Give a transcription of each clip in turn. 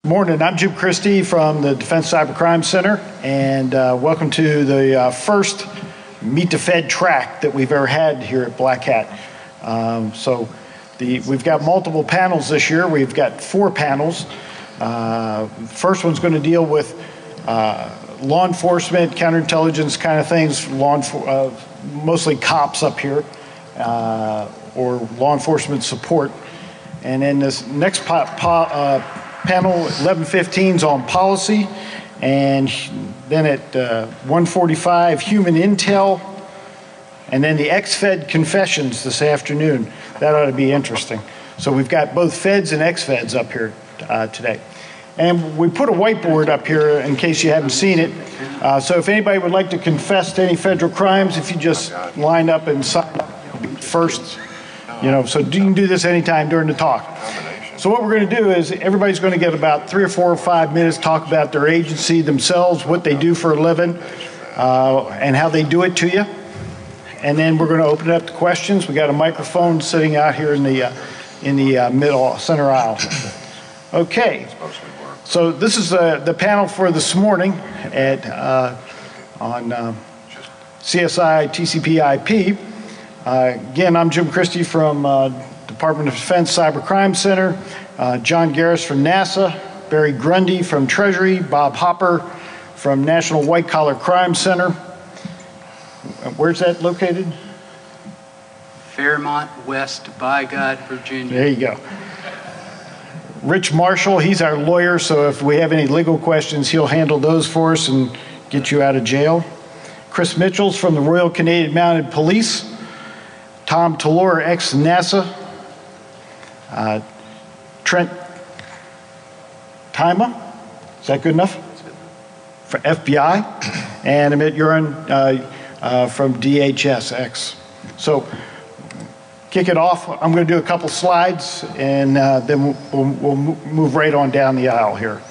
Morning, I'm Jim Christie from the Defense Cybercrime Center, and welcome to the first Meet the Fed track that we've ever had here at Blackhat. We've got multiple panels this year. We've got 4 panels. The first one's going to deal with law enforcement, counterintelligence kind of things, mostly cops up here, or law enforcement support. And then this next panel 11:15 is on policy, and then at 1:45 human intel, and then the ex-Fed confessions this afternoon. That ought to be interesting. So we've got both Feds and ex-Feds up here today. And we put a whiteboard up here in case you haven't seen it. So if anybody would like to confess to any federal crimes, if you just line up and sign up first, so you can do this anytime during the talk. So what we're going to do is everybody's going to get about 3 or 4 or 5 minutes, talk about their agency themselves, what they do for a living, and how they do it to you. And then we're going to open it up to questions. We got a microphone sitting out here in the middle center aisle. Okay. So this is the panel for this morning on CSI TCP IP. Again, I'm Jim Christie from Department of Defense Cybercrime Center, John Garris from NASA, Barry Grundy from Treasury, Bob Hopper from National White Collar Crime Center. Where's that located? Fairmont West, Blackhat, Virginia. There you go. Rich Marshall, he's our lawyer, so if we have any legal questions, he'll handle those for us and get you out of jail. Chris Mitchell's from the Royal Canadian Mounted Police. Tom Tallor, ex-NASA. Trent Tima, is that good enough? For FBI. And Amit Uran from DHSX. So, kick it off. I'm going to do a couple slides, and then we'll move right on down the aisle here.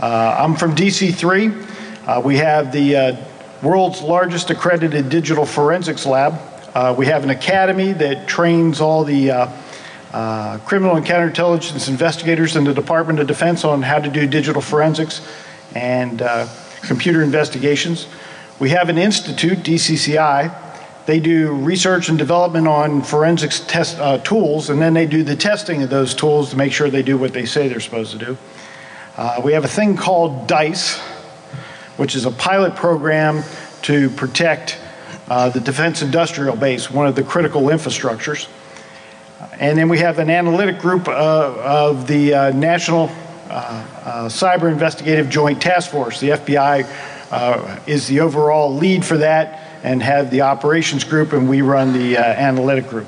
I'm from DC3. We have the world's largest accredited digital forensics lab. We have an academy that trains all the criminal and counterintelligence investigators in the Department of Defense on how to do digital forensics and computer investigations. We have an institute, DCCI. They do research and development on forensics tools, and then they do the testing of those tools to make sure they do what they say they're supposed to do. We have a thing called DICE, which is a pilot program to protect the defense industrial base, one of the critical infrastructures. And then we have an analytic group of the National Cyber Investigative Joint Task Force. The FBI is the overall lead for that, and have the operations group, and we run the analytic group.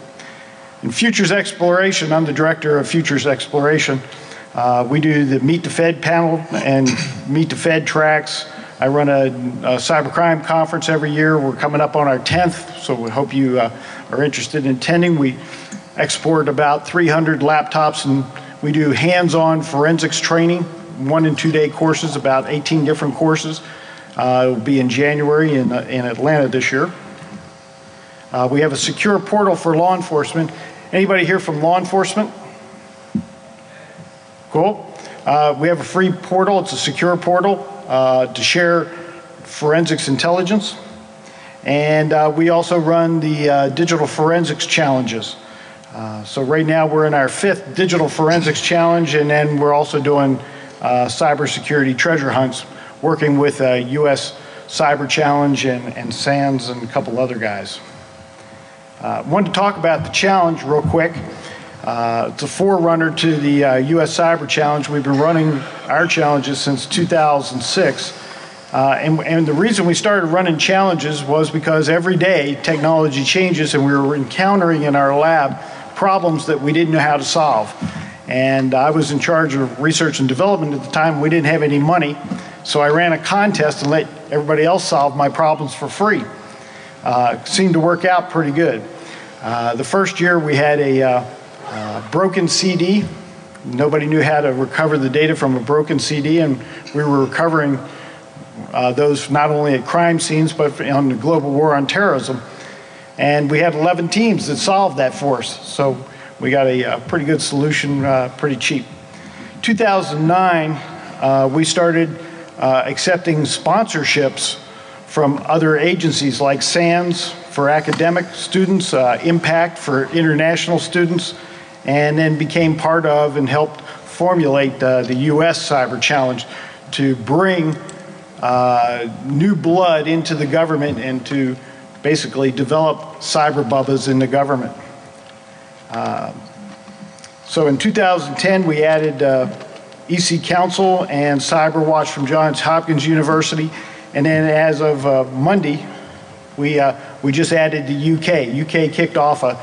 In Futures Exploration, I'm the director of Futures Exploration. We do the Meet the Fed panel and Meet the Fed tracks. I run a cybercrime conference every year. We're coming up on our 10th, so we hope you are interested in attending. We export about 300 laptops, and we do hands-on forensics training, 1- and 2-day courses, about 18 different courses. It will be in January in Atlanta this year. We have a secure portal for law enforcement. Anybody here from law enforcement? Cool. We have a free portal. It's a secure portal to share forensics intelligence. And we also run the digital forensics challenges. So right now we're in our 5th digital forensics challenge, and then we're also doing cybersecurity treasure hunts, working with U.S. Cyber Challenge and SANS and a couple other guys. I wanted to talk about the challenge real quick. It's a forerunner to the U.S. Cyber Challenge. We've been running our challenges since 2006. And the reason we started running challenges was because every day technology changes, and we were encountering in our lab problems that we didn't know how to solve. And I was in charge of research and development at the time. We didn't have any money, so I ran a contest and let everybody else solve my problems for free. Seemed to work out pretty good. The first year we had a broken CD. Nobody knew how to recover the data from a broken CD, and we were recovering those not only at crime scenes, but on the global war on terrorism. And we had 11 teams that solved that for us. So we got a pretty good solution, pretty cheap. 2009, we started accepting sponsorships from other agencies like SANS for academic students, Impact for international students, and then became part of and helped formulate the U.S. Cyber Challenge to bring new blood into the government and to basically develop cyber bubbas in the government. So in 2010, we added EC Council and Cyber Watch from Johns Hopkins University. And then as of Monday, we just added the UK. UK kicked off a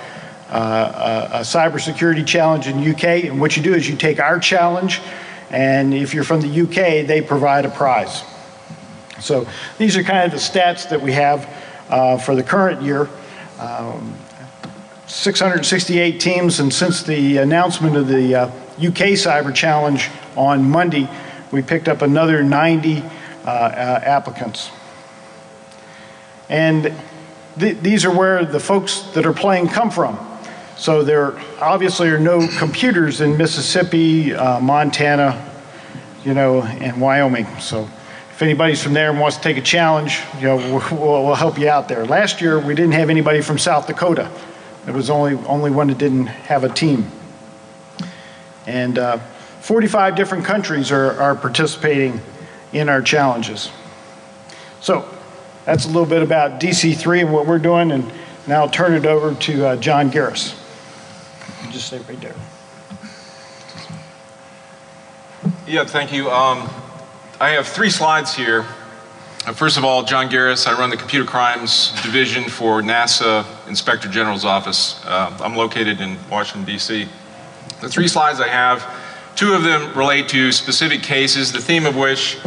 cybersecurity challenge in UK. And what you do is you take our challenge, and if you're from the UK, they provide a prize. So these are kind of the stats that we have for the current year. 668 teams, and since the announcement of the UK Cyber Challenge on Monday, we picked up another 90 applicants. And these are where the folks that are playing come from. So there obviously are no computers in Mississippi, Montana, you know, and Wyoming. So if anybody's from there and wants to take a challenge, you know, we'll help you out there. Last year, we didn't have anybody from South Dakota. It was only one that didn't have a team. And 45 different countries are participating in our challenges. So that's a little bit about DC3 and what we're doing, and now I'll turn it over to John Garris. Just stay right there. Yeah, thank you. I have 3 slides here. First of all, John Garris. I run the Computer Crimes Division for NASA Inspector General's Office. I'm located in Washington, D.C. The 3 slides I have, 2 of them relate to specific cases, the theme of which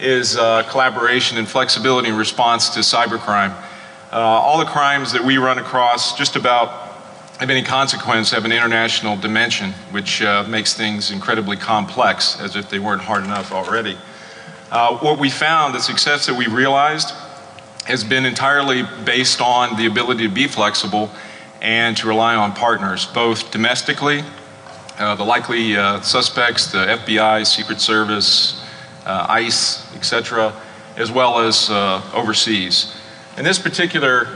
is collaboration and flexibility in response to cybercrime. All the crimes that we run across, just about of any consequence, have an international dimension, which makes things incredibly complex, as if they weren't hard enough already. What we found, the success that we realized, has been entirely based on the ability to be flexible and to rely on partners, both domestically, the likely suspects, the FBI, Secret Service, ICE, etc., as well as overseas. In this particular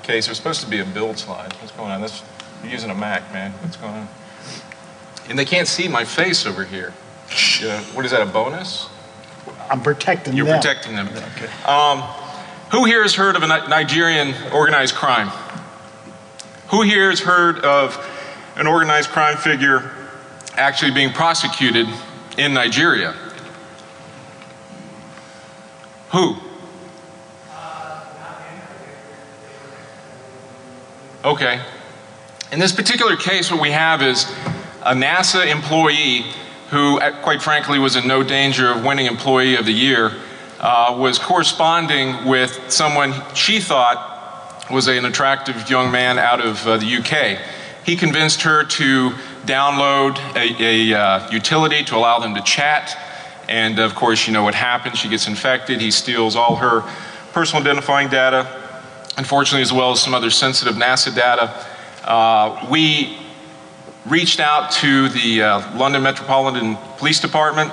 case, there's supposed to be a build slide. What's going on? You're using a Mac, man. What's going on? And they can't see my face over here. What is that, a bonus? I'm protecting them. You're protecting them. Okay. Who here has heard of a Nigerian organized crime? Who here has heard of an organized crime figure actually being prosecuted in Nigeria? Who? Okay. In this particular case, what we have is a NASA employee who, quite frankly, was in no danger of winning Employee of the Year, was corresponding with someone she thought was an attractive young man out of the UK. He convinced her to download a utility to allow them to chat, and of course, you know what happens. She gets infected. He steals all her personal identifying data, unfortunately, as well as some other sensitive NASA data. We reached out to the London Metropolitan Police Department.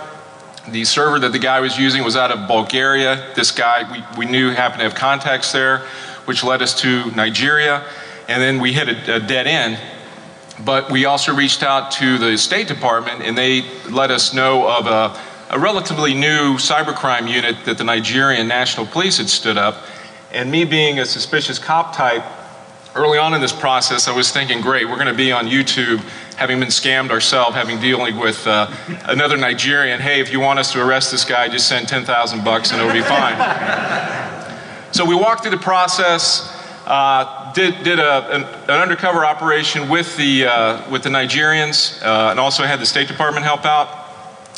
The server that the guy was using was out of Bulgaria. This guy, we knew, happened to have contacts there, which led us to Nigeria, and then we hit a dead end. But we also reached out to the State Department, and they let us know of a relatively new cybercrime unit that the Nigerian National Police had stood up. And me being a suspicious cop type, early on in this process, I was thinking, great, we're going to be on YouTube, having been scammed ourselves, having dealing with another Nigerian. Hey, if you want us to arrest this guy, just send 10,000 bucks and it'll be fine. So we walked through the process, did an undercover operation with the Nigerians, and also had the State Department help out.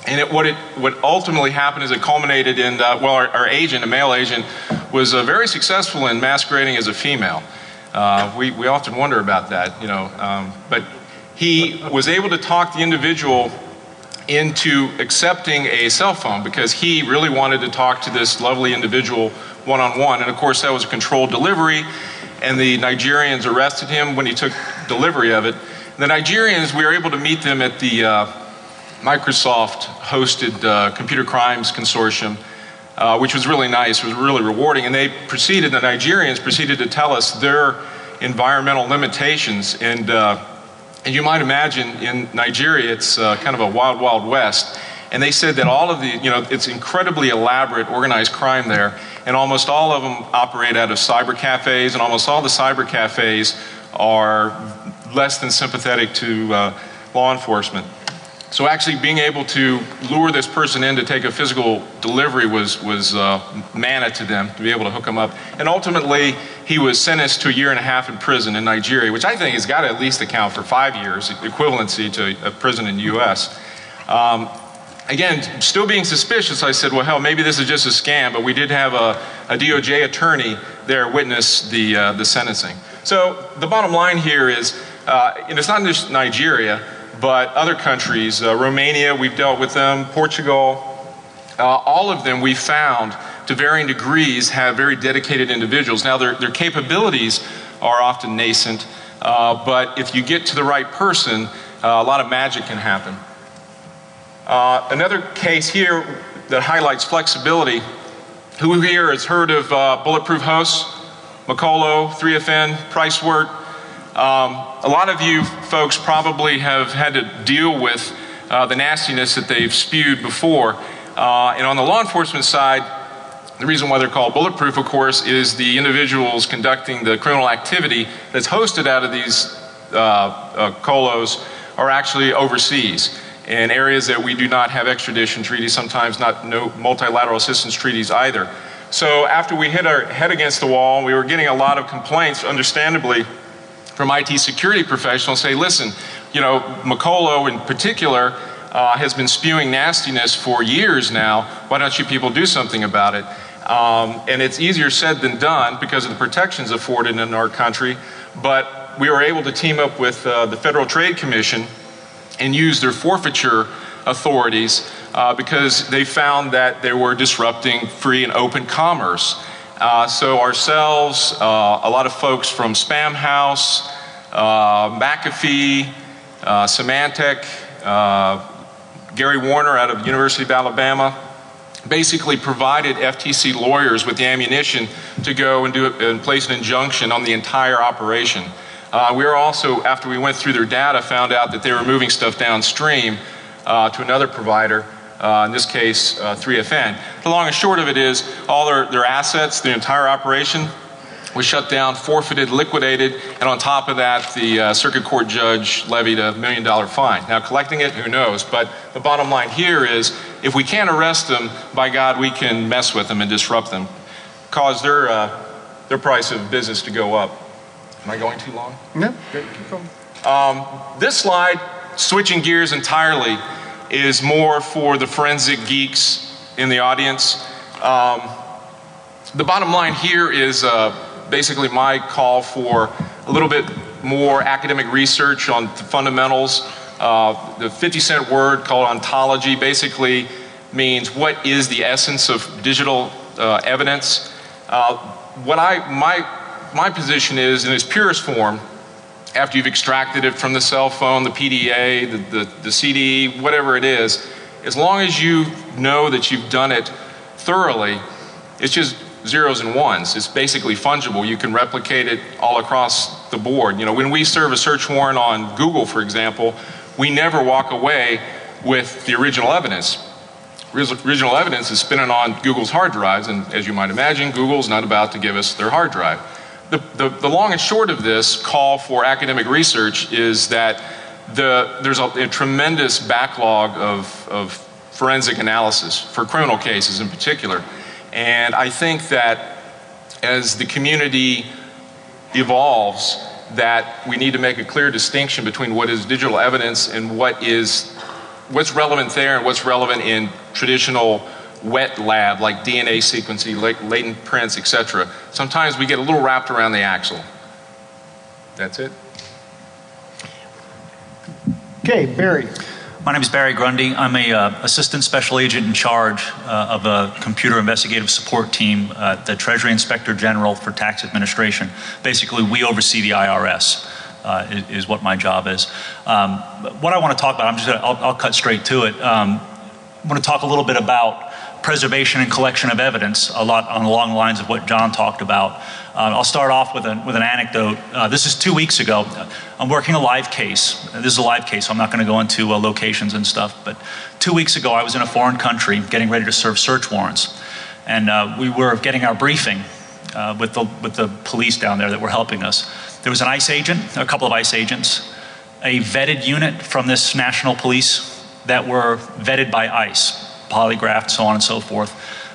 And what ultimately happened is it culminated in, well, our agent, a male agent, was very successful in masquerading as a female. We often wonder about that, you know, but he was able to talk the individual into accepting a cell phone because he really wanted to talk to this lovely individual one-on-one. And of course, that was a controlled delivery, and the Nigerians arrested him when he took delivery of it. The Nigerians, we were able to meet them at the Microsoft hosted Computer Crimes Consortium, which was really nice, was really rewarding, and the Nigerians proceeded to tell us their environmental limitations, and you might imagine in Nigeria it's kind of a wild, wild west, and they said that all of the, it's incredibly elaborate organized crime there, and almost all of them operate out of cyber cafes, and almost all the cyber cafes are less than sympathetic to law enforcement. So actually being able to lure this person in to take a physical delivery was manna to them, to be able to hook him up. And ultimately, he was sentenced to 1.5 years in prison in Nigeria, which I think has got to at least account for 5 years, equivalency to a prison in the US. Again, still being suspicious, I said, well, hell, maybe this is just a scam, but we did have a DOJ attorney there witness the sentencing. So the bottom line here is, and it's not just Nigeria, but other countries, Romania, we've dealt with them, Portugal, all of them we found to varying degrees have very dedicated individuals. Now their capabilities are often nascent, but if you get to the right person, a lot of magic can happen. Another case here that highlights flexibility. Who here has heard of bulletproof hosts? Makolo, 3FN, Pricewort. A lot of you folks probably have had to deal with the nastiness that they've spewed before. And on the law enforcement side, the reason why they're called bulletproof, of course, is the individuals conducting the criminal activity that's hosted out of these colos are actually overseas in areas that we do not have extradition treaties, sometimes no multilateral assistance treaties either. So after we hit our head against the wall, we were getting a lot of complaints, understandably, from IT security professionals say, listen, Makolo in particular has been spewing nastiness for years now. Why don't you people do something about it? And it's easier said than done because of the protections afforded in our country. But we were able to team up with the Federal Trade Commission and use their forfeiture authorities because they found that they were disrupting free and open commerce. So ourselves, a lot of folks from Spam House, McAfee, Symantec, Gary Warner out of the University of Alabama, basically provided FTC lawyers with the ammunition to go and place an injunction on the entire operation. We were also, after we went through their data, found out that they were moving stuff downstream to another provider, in this case 3FN. The long and short of it is all their assets, the entire operation was shut down, forfeited, liquidated, and on top of that the circuit court judge levied a $1 million fine. Now collecting it, who knows, but the bottom line here is if we can't arrest them, by God we can mess with them and disrupt them, cause their price of business to go up. Am I going too long? No, keep going. This slide, switching gears entirely, is more for the forensic geeks in the audience. The bottom line here is basically my call for a little bit more academic research on the fundamentals. The 50-cent word called ontology basically means what is the essence of digital evidence. My position is, in its purest form, after you've extracted it from the cell phone, the PDA, the CD, whatever it is, as long as you know that you've done it thoroughly, it's just zeros and ones. It's basically fungible. You can replicate it all across the board. When we serve a search warrant on Google, for example, we never walk away with the original evidence. Original evidence is spinning on Google's hard drives, and as you might imagine, Google's not about to give us their hard drive. The long and short of this call for academic research is that there's a tremendous backlog of forensic analysis for criminal cases in particular. And I think that as the community evolves, that we need to make a clear distinction between what is digital evidence and what's relevant there and what's relevant in traditional wet lab, like DNA sequencing, latent prints, etc. Sometimes we get a little wrapped around the axle. That's it. Okay, Barry. My name is Barry Grundy. I'm a assistant special agent in charge of a computer investigative support team at the Treasury Inspector General for Tax Administration. Basically, we oversee the IRS. is what my job is. What I want to talk about, I'll cut straight to it. I want to talk a little bit about preservation and collection of evidence, along the lines of what John talked about. I'll start off with an anecdote. This is 2 weeks ago. I'm working a live case. This is a live case. I'm not going to go into locations and stuff, but 2 weeks ago I was in a foreign country getting ready to serve search warrants. And we were getting our briefing with the police down there that were helping us. There was an ICE agent, a couple of ICE agents, a vetted unit from this national police that were vetted by ICE, polygraphed, so on and so forth.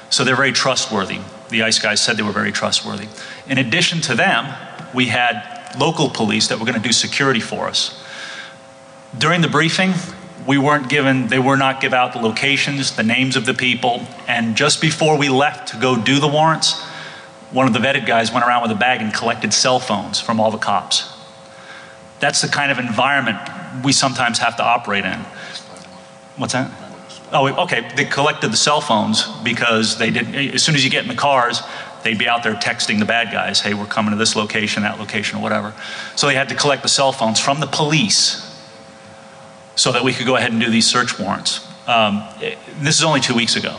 So they're very trustworthy. The ICE guys said they were very trustworthy. In addition to them, we had local police that were going to do security for us. During the briefing, they were not give out the locations, the names of the people, and just before we left to go do the warrants, one of the vetted guys went around with a bag and collected cell phones from all the cops. That's the kind of environment we sometimes have to operate in. What's that? Oh, okay, they collected the cell phones because they didn't, as soon as you get in the cars, they'd be out there texting the bad guys, hey, we're coming to this location, that location, or whatever. So they had to collect the cell phones from the police so that we could go ahead and do these search warrants. This is only 2 weeks ago.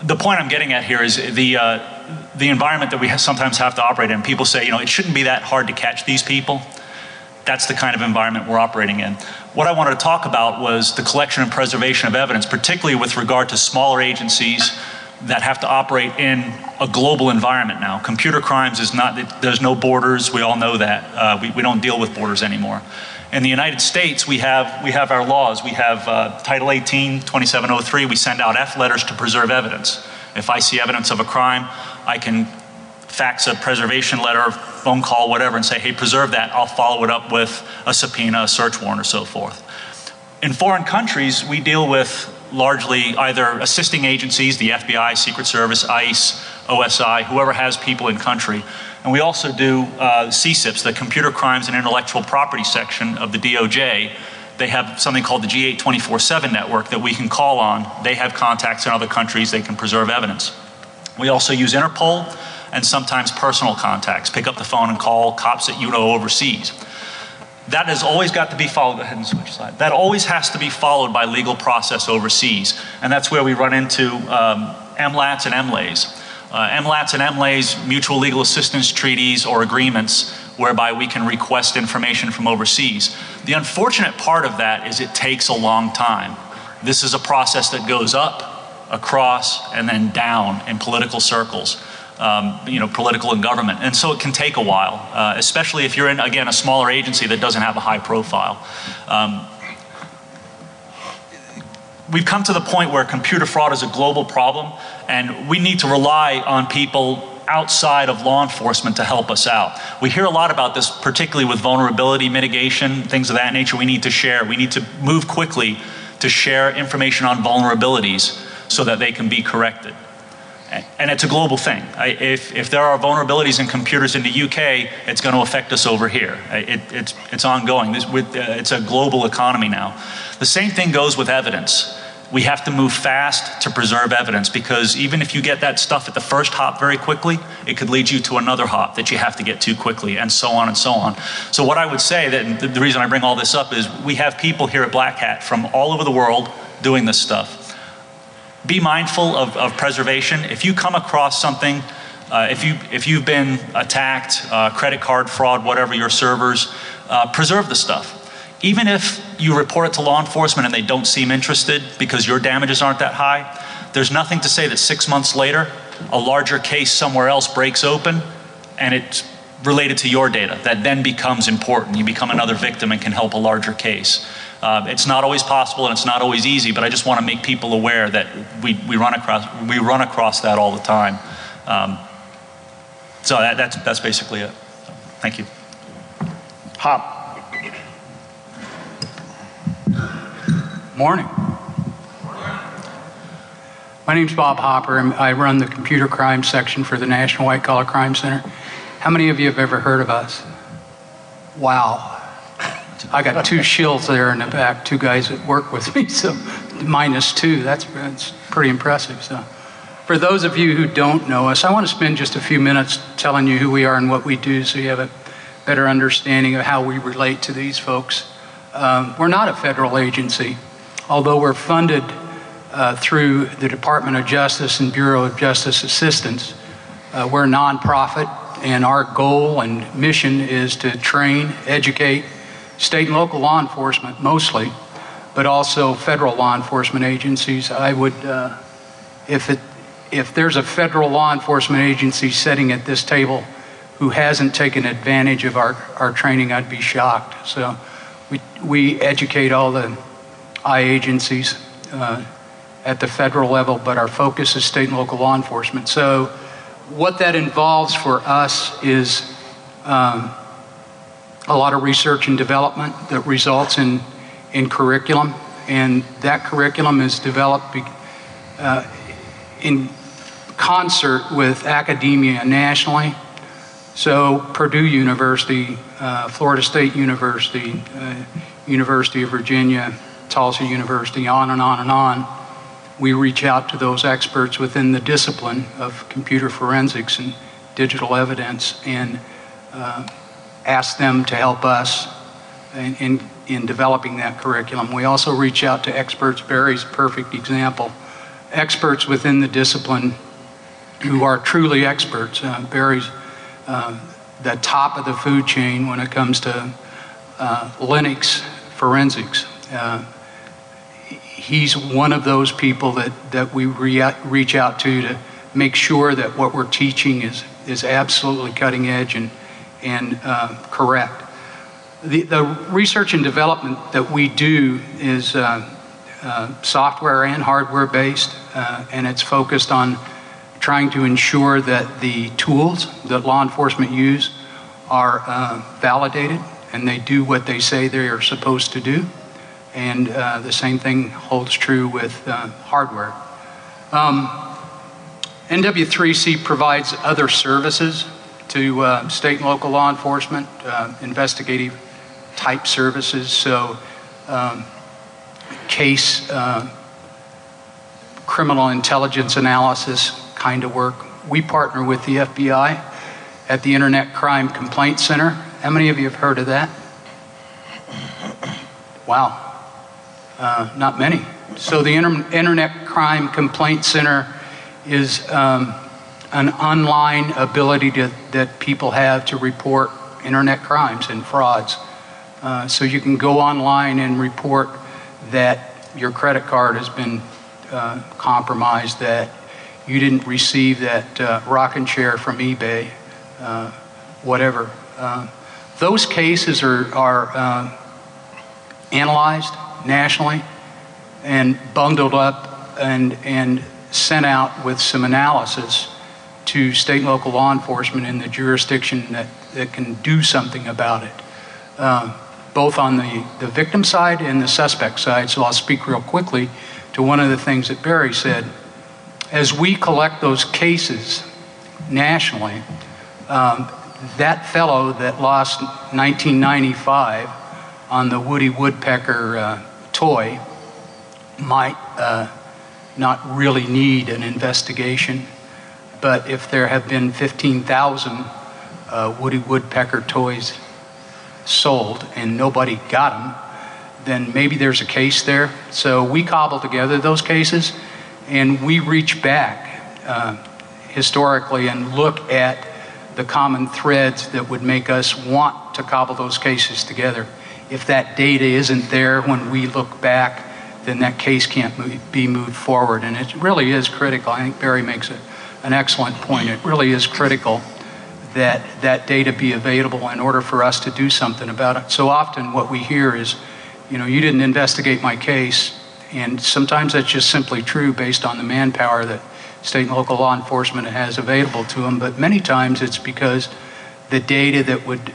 The point I'm getting at here is the environment that we sometimes have to operate in. People say, it shouldn't be that hard to catch these people. That's the kind of environment we're operating in. What I wanted to talk about was the collection and preservation of evidence, particularly with regard to smaller agencies that have to operate in a global environment now. Computer crimes is not, there's no borders, we all know that. We don't deal with borders anymore. In the United States, we have our laws. We have Title 18, 2703, we send out F letters to preserve evidence. If I see evidence of a crime, I can fax a preservation letter, phone call, whatever, and say, hey, preserve that. I'll follow it up with a subpoena, a search warrant, or so forth. In foreign countries, we deal with largely either assisting agencies, the FBI, Secret Service, ICE, OSI, whoever has people in country. And we also do CSIPs, the Computer Crimes and Intellectual Property section of the DOJ. They have something called the G8 24/7 network that we can call on. They have contacts in other countries. They can preserve evidence. We also use Interpol and sometimes personal contacts. Pick up the phone and call cops that you know overseas. That has always got to be followed. Go ahead and switch slide. That always has to be followed by legal process overseas. And that's where we run into MLATs and MLAs. MLATs and MLAs, mutual legal assistance treaties or agreements whereby we can request information from overseas. The unfortunate part of that is it takes a long time. This is a process that goes up, across, and then down in political circles. Political and government. And so it can take a while, especially if you're in, again, a smaller agency that doesn't have a high profile. We've come to the point where computer fraud is a global problem, and we need to rely on people outside of law enforcement to help us out. We hear a lot about this, particularly with vulnerability mitigation, things of that nature. We need to share. We need to move quickly to share information on vulnerabilities so that they can be corrected. And it's a global thing. If there are vulnerabilities in computers in the UK, it's going to affect us over here. It's ongoing. It's a global economy now. The same thing goes with evidence. We have to move fast to preserve evidence, because even if you get that stuff at the first hop very quickly, it could lead you to another hop that you have to get to quickly, and so on and so on. So what I would say, that the reason I bring all this up is we have people here at Blackhat from all over the world doing this stuff. Be mindful of preservation. If you come across something, if you've been attacked, credit card fraud, whatever, your servers, preserve the stuff. Even if you report it to law enforcement and they don't seem interested because your damages aren't that high, there's nothing to say that 6 months later, a larger case somewhere else breaks open and it's related to your data. That then becomes important. You become another victim and can help a larger case. It's not always possible and it's not always easy, but I just want to make people aware that we run across that all the time. So that's basically it. So, thank you. Hop. Morning. My name's Bob Hopper, and I run the computer crime section for the National White Collar Crime Center. How many of you have ever heard of us? Wow. I got two shills there in the back, two guys that work with me, so -2, that's pretty impressive. So, for those of you who don't know us, I want to spend just a few minutes telling you who we are and what we do, so you have a better understanding of how we relate to these folks. We're not a federal agency, although we're funded through the Department of Justice and Bureau of Justice Assistance. We're a nonprofit, and our goal and mission is to train, educate state and local law enforcement mostly, but also federal law enforcement agencies. I would, if there's a federal law enforcement agency sitting at this table who hasn't taken advantage of our training, I'd be shocked. So we educate all the I agencies at the federal level, but our focus is state and local law enforcement. So what that involves for us is a lot of research and development that results in curriculum, and that curriculum is developed in concert with academia nationally. So Purdue University, Florida State University, University of Virginia, Tulsa University, on and on and on. We reach out to those experts within the discipline of computer forensics and digital evidence and ask them to help us in developing that curriculum. We also reach out to experts. Barry's a perfect example. Experts within the discipline who are truly experts. Barry's the top of the food chain when it comes to Linux forensics. He's one of those people that we reach out to make sure that what we're teaching is absolutely cutting edge and correct. The research and development that we do is software and hardware based, and it's focused on trying to ensure that the tools that law enforcement use are validated and they do what they say they are supposed to do. And the same thing holds true with hardware. NW3C provides other services to state and local law enforcement, investigative type services, so case criminal intelligence analysis kind of work. We partner with the FBI at the Internet Crime Complaint Center. How many of you have heard of that? Wow. Not many. So the Internet Crime Complaint Center is an online ability that people have to report internet crimes and frauds. So you can go online and report that your credit card has been compromised, that you didn't receive that rocking chair from eBay, whatever. Those cases are analyzed nationally and bundled up and sent out with some analysis to state and local law enforcement in the jurisdiction that can do something about it, both on the victim side and the suspect side. So I'll speak real quickly to one of the things that Barry said. As we collect those cases nationally, that fellow that lost 1995 on the Woody Woodpecker toy might not really need an investigation, but if there have been 15,000 Woody Woodpecker toys sold and nobody got them, then maybe there's a case there. So we cobble together those cases and we reach back historically and look at the common threads that would make us want to cobble those cases together. If that data isn't there when we look back, then that case can't be moved forward. And it really is critical. I think Barry makes an excellent point. It really is critical that that data be available in order for us to do something about it. So often what we hear is, you know, you didn't investigate my case. And sometimes that's just simply true based on the manpower that state and local law enforcement has available to them. But many times it's because the data that would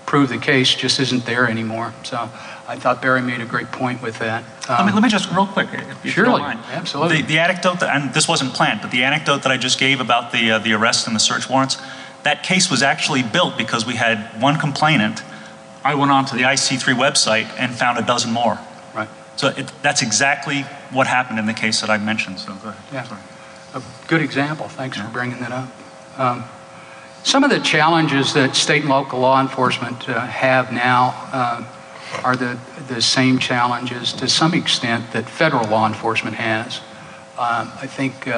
prove the case just isn't there anymore. So I thought Barry made a great point with that. Let me just real quick, if you don't mind. Absolutely. The anecdote, and this wasn't planned, but the anecdote that I just gave about the arrest and the search warrants, that case was actually built because we had one complainant. I went on to the IC3 website and found a dozen more. Right. So that's exactly what happened in the case that I mentioned. So go ahead. Yeah. Sorry. A good example. Thanks for bringing that up. Some of the challenges that state and local law enforcement have now are the same challenges to some extent that federal law enforcement has. I think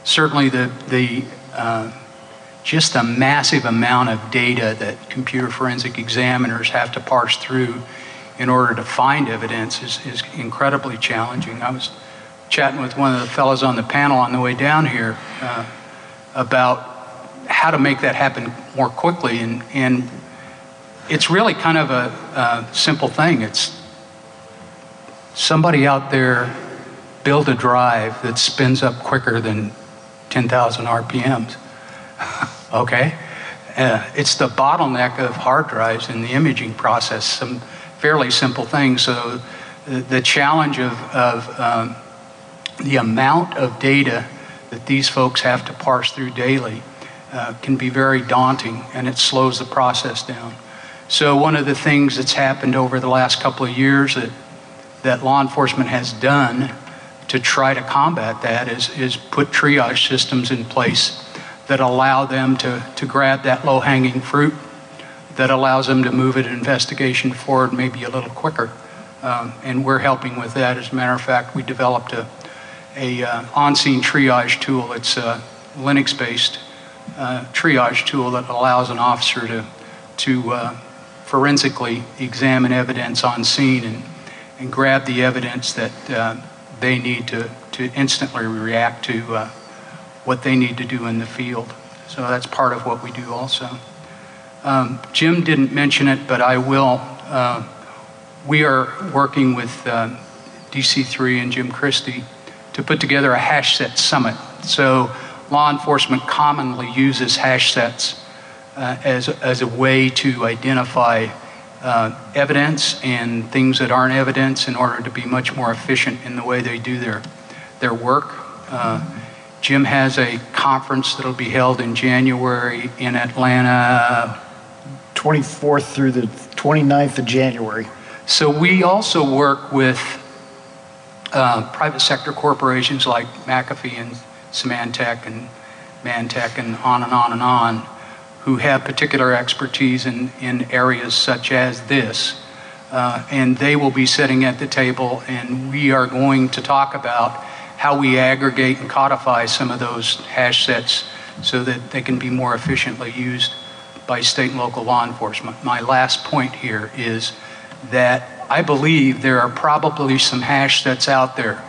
certainly just the massive amount of data that computer forensic examiners have to parse through in order to find evidence is incredibly challenging. I was chatting with one of the fellows on the panel on the way down here about how to make that happen more quickly, and it's really kind of a simple thing. It's somebody out there build a drive that spins up quicker than 10,000 RPMs. Okay? It's the bottleneck of hard drives in the imaging process, some fairly simple things. So the challenge of the amount of data that these folks have to parse through daily can be very daunting, and it slows the process down. So one of the things that's happened over the last couple of years that law enforcement has done to try to combat that is put triage systems in place that allow them to grab that low-hanging fruit, that allows them to move an investigation forward maybe a little quicker. And we're helping with that. As a matter of fact, we developed a on-scene triage tool. It's a Linux-based triage tool that allows an officer to forensically examine evidence on scene and grab the evidence that they need to instantly react to what they need to do in the field. So that's part of what we do also. Jim didn't mention it, but I will. We are working with DC3 and Jim Christie to put together a hash set summit. So law enforcement commonly uses hash sets as a way to identify evidence and things that aren't evidence in order to be much more efficient in the way they do their work. Jim has a conference that'll be held in January in Atlanta. 24th through the 29th of January. So we also work with private sector corporations like McAfee and Symantec and Mantech and on and on and on, who have particular expertise in areas such as this. And they will be sitting at the table, and we are going to talk about how we aggregate and codify some of those hash sets so that they can be more efficiently used by state and local law enforcement. My last point here is that I believe there are probably some hash sets out there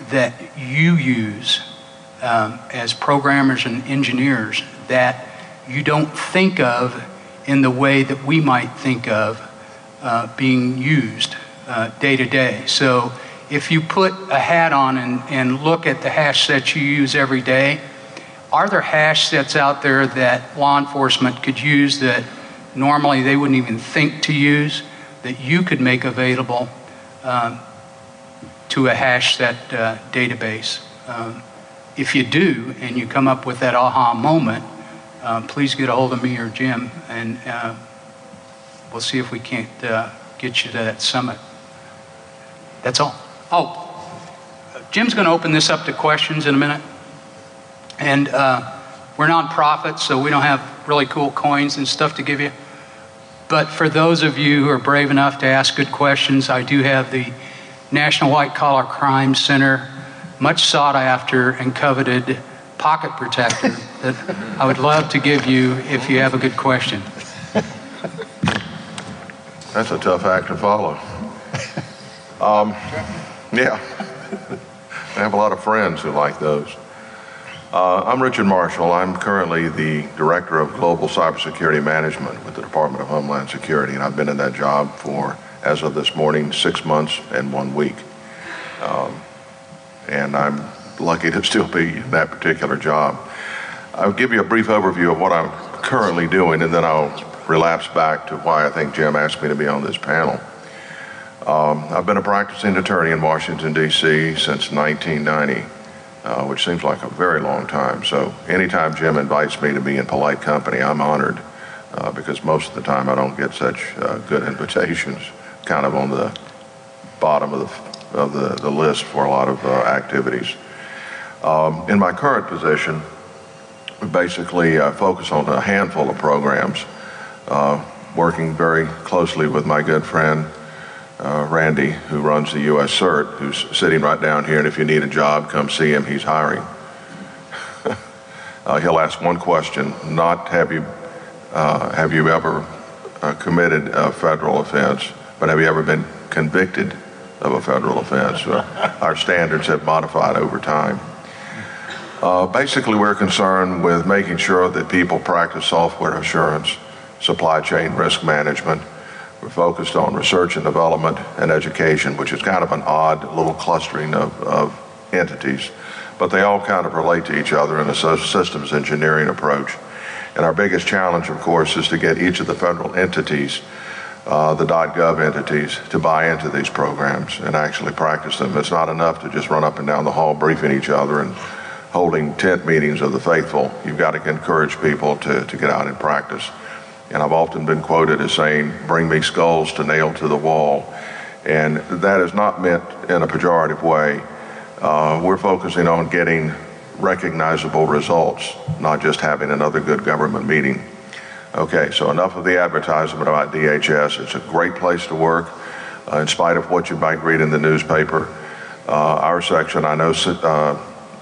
that you use as programmers and engineers that you don't think of in the way that we might think of being used day to day. So if you put a hat on and look at the hash sets you use every day, are there hash sets out there that law enforcement could use that normally they wouldn't even think to use, that you could make available to a hash set database? If you do, and you come up with that aha moment, please get a hold of me or Jim, and we'll see if we can't get you to that summit. That's all. Oh, Jim's going to open this up to questions in a minute. And we're nonprofit, so we don't have really cool coins and stuff to give you. But for those of you who are brave enough to ask good questions, I do have the National White Collar Crime Center, much sought after and coveted pocket protector that I would love to give you if you have a good question. That's a tough act to follow. Yeah, I have a lot of friends who like those. I'm Richard Marshall. I'm currently the Director of Global Cybersecurity Management with the Department of Homeland Security, and I've been in that job for, as of this morning, 6 months and 1 week. And I'm lucky to still be in that particular job. I'll give you a brief overview of what I'm currently doing, and then I'll relapse back to why I think Jim asked me to be on this panel. I've been a practicing attorney in Washington, D.C. since 1990, which seems like a very long time. So anytime Jim invites me to be in polite company, I'm honored, because most of the time I don't get such good invitations, kind of on the bottom of the list for a lot of activities. In my current position, we basically focus on a handful of programs, working very closely with my good friend Randy, who runs the U.S. CERT, who's sitting right down here, and if you need a job, come see him, he's hiring. He'll ask one question, not have you ever committed a federal offense, but have you ever been convicted of a federal offense? Our standards have modified over time. Basically, we're concerned with making sure that people practice software assurance, supply chain risk management. We're focused on research and development and education, which is kind of an odd little clustering of entities, but they all kind of relate to each other in a systems engineering approach. And our biggest challenge, of course, is to get each of the federal entities, the .gov entities, to buy into these programs and actually practice them. It's not enough to just run up and down the hall briefing each other and holding tent meetings of the faithful. You've got to encourage people to get out and practice. And I've often been quoted as saying, bring me skulls to nail to the wall. And that is not meant in a pejorative way. We're focusing on getting recognizable results, not just having another good government meeting. Okay, so enough of the advertisement about DHS. It's a great place to work, in spite of what you might read in the newspaper. Our section, I know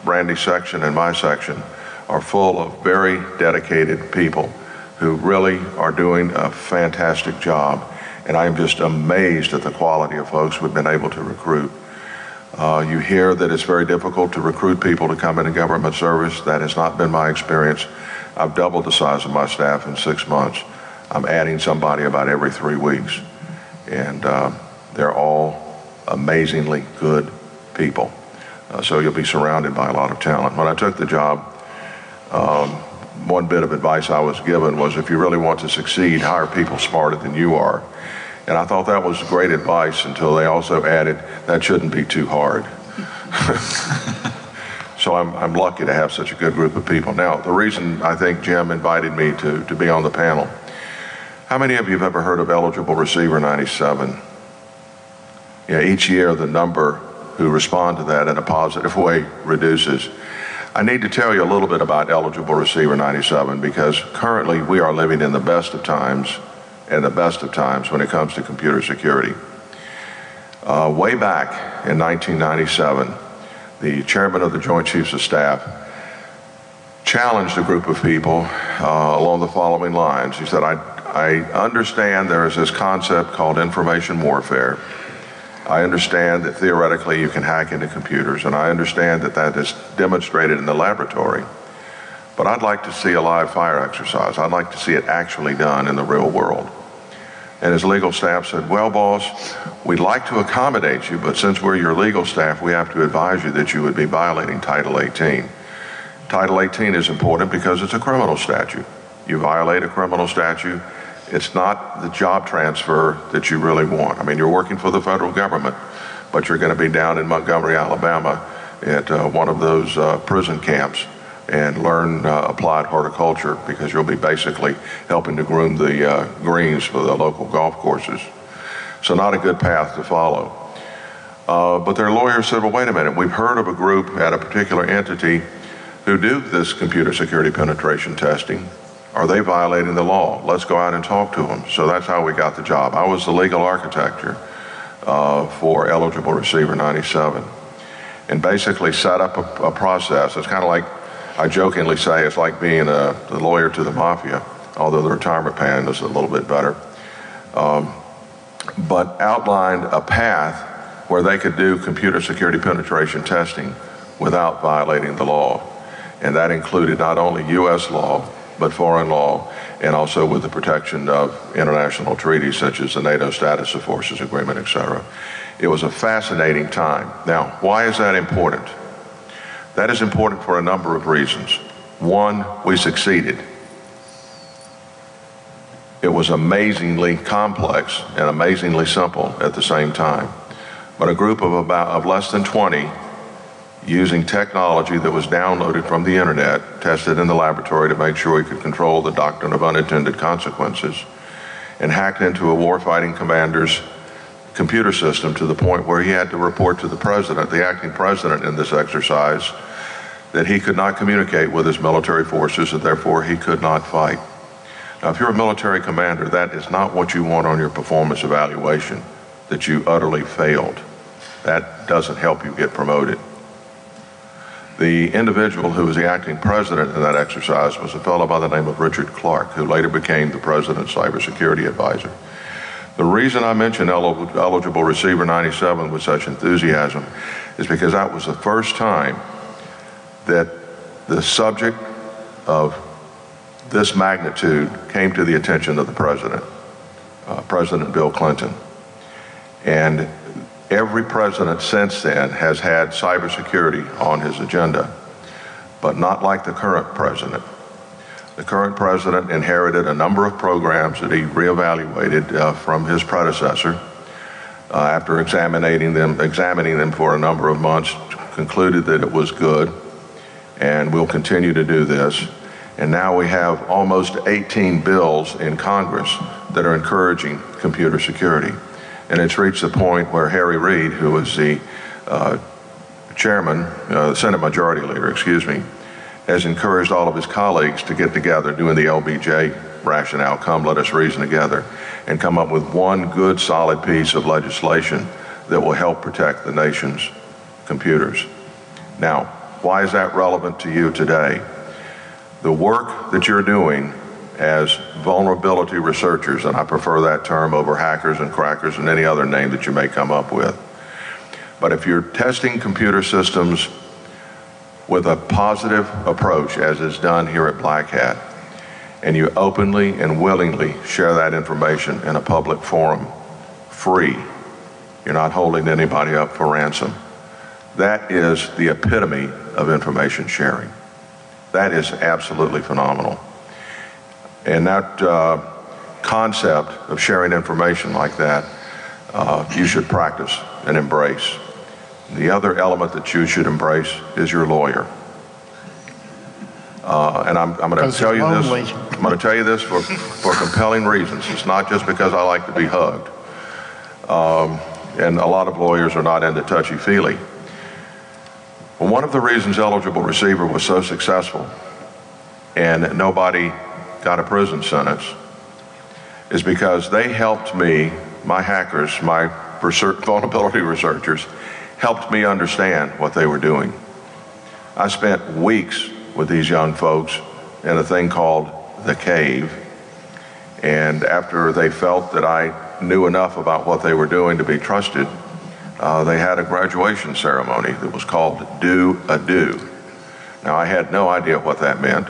Randy's section and my section, are full of very dedicated people who really are doing a fantastic job. And I'm just amazed at the quality of folks we've been able to recruit. You hear that it's very difficult to recruit people to come into government service. That has not been my experience. I've doubled the size of my staff in 6 months. I'm adding somebody about every 3 weeks. And they're all amazingly good people. So you'll be surrounded by a lot of talent. When I took the job, one bit of advice I was given was, if you really want to succeed, hire people smarter than you are. And I thought that was great advice until they also added, that shouldn't be too hard. So I'm lucky to have such a good group of people. Now, the reason I think Jim invited me to be on the panel, how many of you have ever heard of Eligible Receiver 97? Yeah, each year the number who respond to that in a positive way reduces. I need to tell you a little bit about Eligible Receiver 97, because currently we are living in the best of times and the best of times when it comes to computer security. Way back in 1997, the chairman of the Joint Chiefs of Staff challenged a group of people along the following lines. He said, I understand there is this concept called information warfare. I understand that theoretically you can hack into computers, and I understand that that is demonstrated in the laboratory. But I'd like to see a live fire exercise. I'd like to see it actually done in the real world. And his legal staff said, well, boss, we'd like to accommodate you, but since we're your legal staff, we have to advise you that you would be violating Title 18. Title 18 is important because it's a criminal statute. You violate a criminal statute, it's not the job transfer that you really want. I mean, you're working for the federal government, but you're going to be down in Montgomery, Alabama at one of those prison camps and learn applied horticulture, because you'll be basically helping to groom the greens for the local golf courses. So not a good path to follow. But their lawyers said, well, wait a minute, we've heard of a group at a particular entity who do this computer security penetration testing. Are they violating the law? Let's go out and talk to them. So that's how we got the job. I was the legal architect for Eligible Receiver 97, and basically set up a process. It's kind of like, I jokingly say, it's like being the lawyer to the mafia, although the retirement plan is a little bit better. But outlined a path where they could do computer security penetration testing without violating the law. And that included not only U.S. law, but foreign law, and also with the protection of international treaties such as the NATO Status of Forces Agreement, etc. It was a fascinating time. Now, why is that important? That is important for a number of reasons. One, we succeeded. It was amazingly complex and amazingly simple at the same time. But a group of less than 20, using technology that was downloaded from the internet, tested in the laboratory to make sure we could control the doctrine of unintended consequences, and hacked into a warfighting commander's computer system to the point where he had to report to the president, the acting president in this exercise, that he could not communicate with his military forces and therefore he could not fight. Now, if you're a military commander, that is not what you want on your performance evaluation, that you utterly failed. That doesn't help you get promoted. The individual who was the acting president in that exercise was a fellow by the name of Richard Clark, who later became the president's cybersecurity advisor. The reason I mention eligible receiver 97 with such enthusiasm is because that was the first time that the subject of this magnitude came to the attention of the president, President Bill Clinton. And every president since then has had cybersecurity on his agenda, but not like the current president. The current president inherited a number of programs that he reevaluated from his predecessor. After examining them for a number of months, concluded that it was good, and we'll continue to do this. And now we have almost 18 bills in Congress that are encouraging computer security. And it's reached the point where Harry Reid, who was the Senate Majority Leader, has encouraged all of his colleagues to get together, doing the LBJ rationale, come let us reason together, and come up with one good solid piece of legislation that will help protect the nation's computers. Now, why is that relevant to you today? The work that you're doing as vulnerability researchers, and I prefer that term over hackers and crackers and any other name that you may come up with. But if you're testing computer systems with a positive approach, as is done here at Blackhat, and you openly and willingly share that information in a public forum, free, you're not holding anybody up for ransom. That is the epitome of information sharing. That is absolutely phenomenal. And that concept of sharing information like that, you should practice and embrace. The other element that you should embrace is your lawyer. And I'm going to tell you this. I'm going to tell you this for compelling reasons. It's not just because I like to be hugged. And a lot of lawyers are not into touchy-feely. Well, one of the reasons Eligible Receiver was so successful and nobody got a prison sentence is because they helped me, my hackers, my vulnerability researchers, helped me understand what they were doing. I spent weeks with these young folks in a thing called the cave, and after they felt that I knew enough about what they were doing to be trusted, they had a graduation ceremony that was called Do a Do. Now, I had no idea what that meant.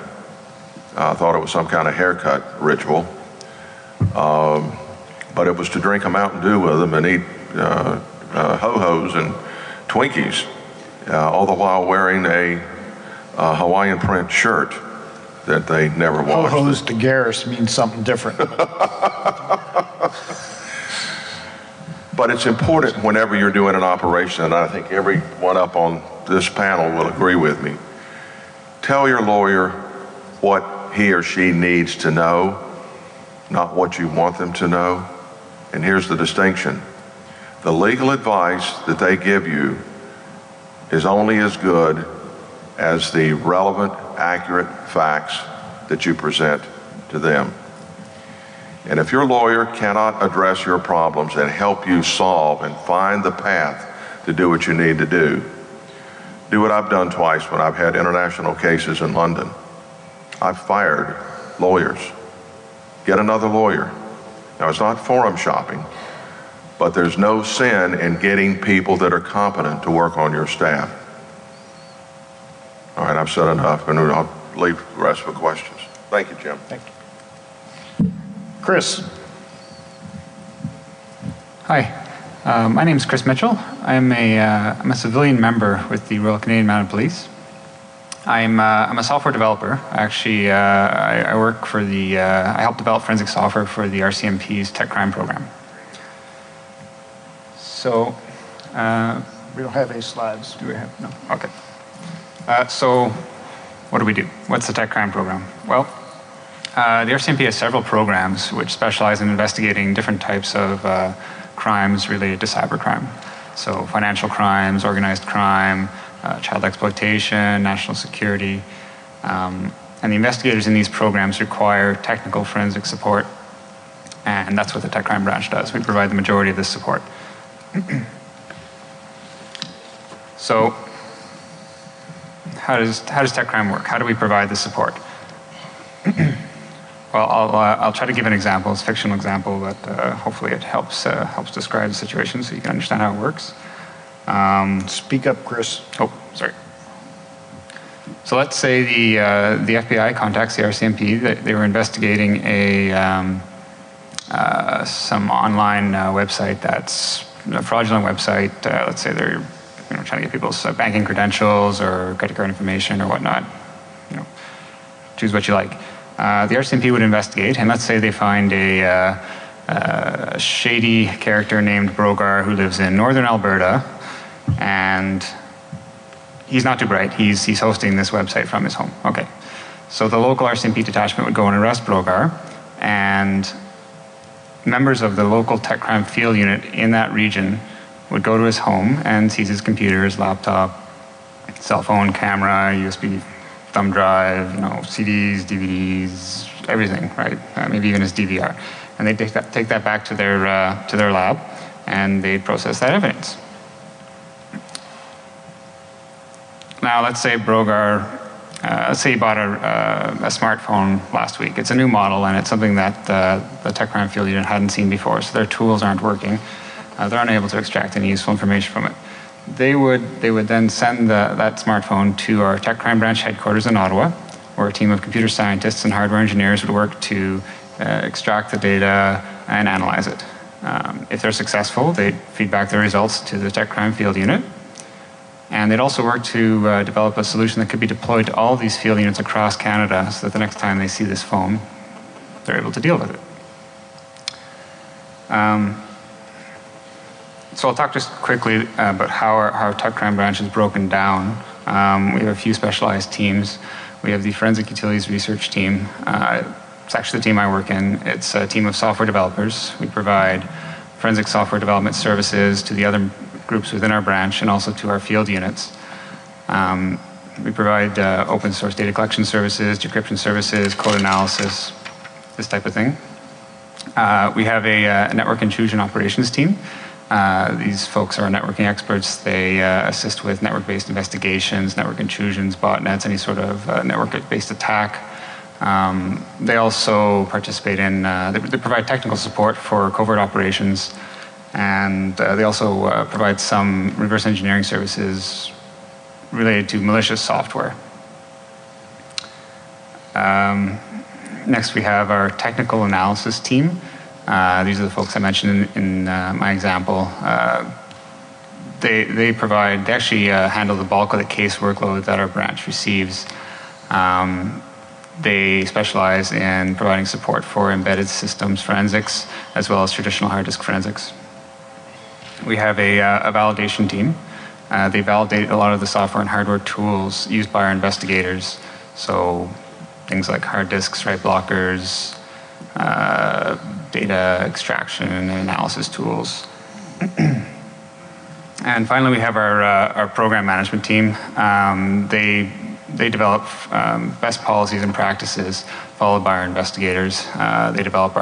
I thought it was some kind of haircut ritual. But it was to drink a Mountain Dew with them and eat ho-hos and Twinkies, all the while wearing a Hawaiian print shirt that they never washed. Ho-hos to Garris means something different. But it's important whenever you're doing an operation, and I think everyone up on this panel will agree with me, tell your lawyer what he or she needs to know, not what you want them to know. And here's the distinction. The legal advice that they give you is only as good as the relevant, accurate facts that you present to them. And if your lawyer cannot address your problems and help you solve and find the path to do what you need to do what I've done twice when I've had international cases in London. I've fired lawyers. Get another lawyer. Now, it's not forum shopping, but there's no sin in getting people that are competent to work on your staff. All right, I've said enough, and I'll leave the rest for questions. Thank you, Jim. Thank you. Chris. Hi, my name is Chris Mitchell. I'm a civilian member with the Royal Canadian Mounted Police. I'm a software developer. Actually, I work for I help develop forensic software for the RCMP's tech crime program. So, We don't have any slides. do we have? No. Okay. So, what do we do? What's the tech crime program? Well, the RCMP has several programs which specialize in investigating different types of crimes related to cybercrime. So financial crimes, organized crime, child exploitation, national security. And the investigators in these programs require technical forensic support, and that's what the tech crime branch does. We provide the majority of this support. So, how does tech crime work? How do we provide this support? Well, I'll try to give an example. It's a fictional example, but hopefully it helps describe the situation so you can understand how it works. Speak up, Chris. Oh, sorry. So let's say the FBI contacts the RCMP. They were investigating some online website that's a fraudulent website. Let's say they're trying to get people's banking credentials or credit card information or whatnot. Choose what you like. The RCMP would investigate, and let's say they find a shady character named Brogar who lives in northern Alberta, and he's not too bright. He's hosting this website from his home. Okay. So the local RCMP detachment would go and arrest Brogar, and members of the local tech crime field unit in that region would go to his home and seize his computer, his laptop, cell phone, camera, USB thumb drive, CDs, DVDs, everything, right? Maybe even his DVR. And they take that back to their lab, and they process that evidence. Now, let's say Brogar, let's say he bought a smartphone last week. It's a new model, and it's something that the tech crime field unit hadn't seen before, so their tools aren't working. They're unable to extract any useful information from it. They would then send that smartphone to our tech crime branch headquarters in Ottawa, where a team of computer scientists and hardware engineers would work to extract the data and analyze it. If they're successful, they'd feed back their results to the tech crime field unit. And they'd also work to develop a solution that could be deployed to all these field units across Canada so that the next time they see this phone, they're able to deal with it. So I'll talk just quickly about how our tech crime branch is broken down. We have a few specialized teams. We have the Forensic Utilities Research Team. It's actually the team I work in. It's a team of software developers. We provide forensic software development services to the other groups within our branch and also to our field units. We provide open source data collection services, decryption services, code analysis, this type of thing. We have a network intrusion operations team. These folks are networking experts. They assist with network-based investigations, network intrusions, botnets, any sort of network-based attack. They also participate in, they provide technical support for covert operations, and they also provide some reverse engineering services related to malicious software. Next, we have our technical analysis team. These are the folks I mentioned in my example. They actually handle the bulk of the case workload that our branch receives. They specialize in providing support for embedded systems forensics as well as traditional hard disk forensics. We have a validation team. They validate a lot of the software and hardware tools used by our investigators. So things like hard disks, write blockers, data extraction and analysis tools. And finally, we have our program management team. They develop best policies and practices followed by our investigators. They develop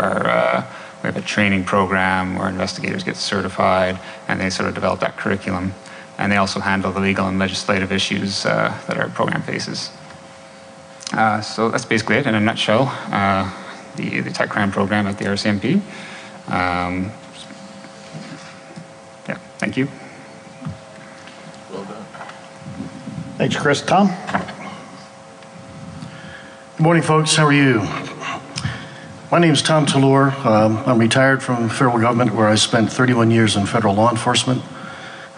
we have a training program where investigators get certified, and they sort of develop that curriculum. And they also handle the legal and legislative issues that our program faces. So that's basically it in a nutshell. The tech crime program at the RCMP. Yeah, thank you. Well done. Thanks, Chris. Tom? Good morning, folks. How are you? My name is Tom Tallur. I'm retired from federal government where I spent 31 years in federal law enforcement.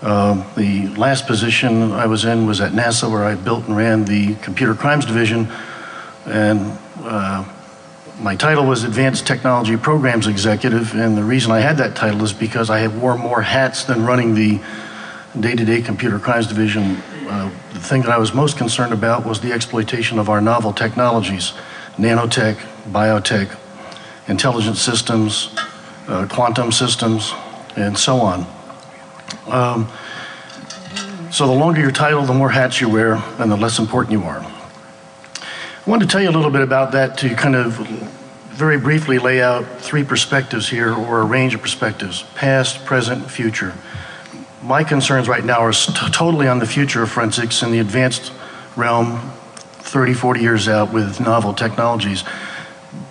The last position I was in was at NASA, where I built and ran the Computer Crimes Division, and my title was Advanced Technology Programs Executive, and the reason I had that title is because I had wore more hats than running the day-to-day Computer Crimes Division. The thing that I was most concerned about was the exploitation of our novel technologies, nanotech, biotech, intelligent systems, quantum systems, and so on. So the longer your title, the more hats you wear, and the less important you are. I wanted to tell you a little bit about that to kind of very briefly lay out three perspectives here, or a range of perspectives: past, present, future. My concerns right now are totally on the future of forensics in the advanced realm, 30, 40 years out with novel technologies.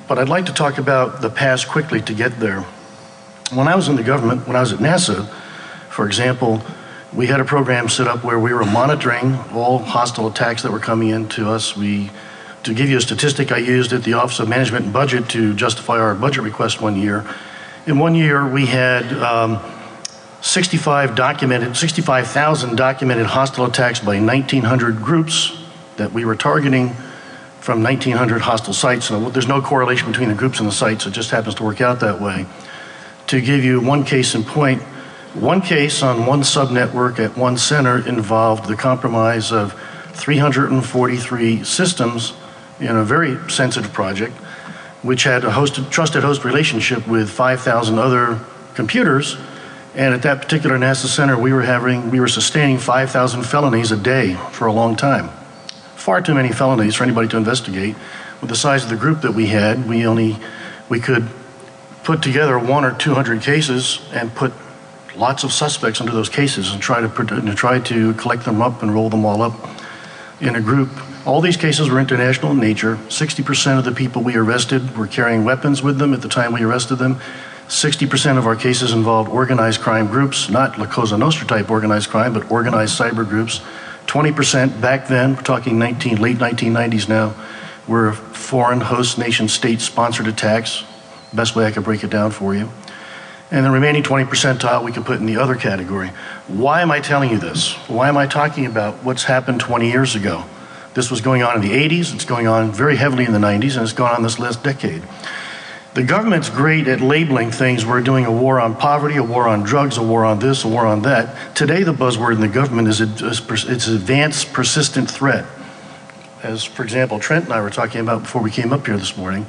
But I'd like to talk about the past quickly to get there. When I was in the government, when I was at NASA, for example, we had a program set up where we were monitoring all hostile attacks that were coming into us. To give you a statistic, I used at the Office of Management and Budget to justify our budget request one year. In one year, we had 65,000 documented hostile attacks by 1,900 groups that we were targeting from 1,900 hostile sites. So there's no correlation between the groups and the sites. It just happens to work out that way. To give you one case in point, one case on one subnetwork at one center involved the compromise of 343 systems in a very sensitive project, which had a trusted host relationship with 5,000 other computers. And at that particular NASA center, we were sustaining 5,000 felonies a day for a long time. Far too many felonies for anybody to investigate. With the size of the group that we had, we could put together 100 or 200 cases and put lots of suspects into those cases and try to collect them up and roll them all up in a group. All these cases were international in nature. 60% of the people we arrested were carrying weapons with them at the time we arrested them. 60% of our cases involved organized crime groups, not La Cosa Nostra type organized crime, but organized cyber groups. 20% back then, we're talking late 1990s now, were foreign host nation state sponsored attacks. Best way I could break it down for you. And the remaining 20 percentile we can put in the other category. Why am I telling you this? Why am I talking about what's happened 20 years ago? This was going on in the 80s, it's going on very heavily in the 90s, and it's gone on this last decade. The government's great at labeling things. We're doing a war on poverty, a war on drugs, a war on this, a war on that. Today the buzzword in the government is it's advanced persistent threat. As, for example, Trent and I were talking about before we came up here this morning.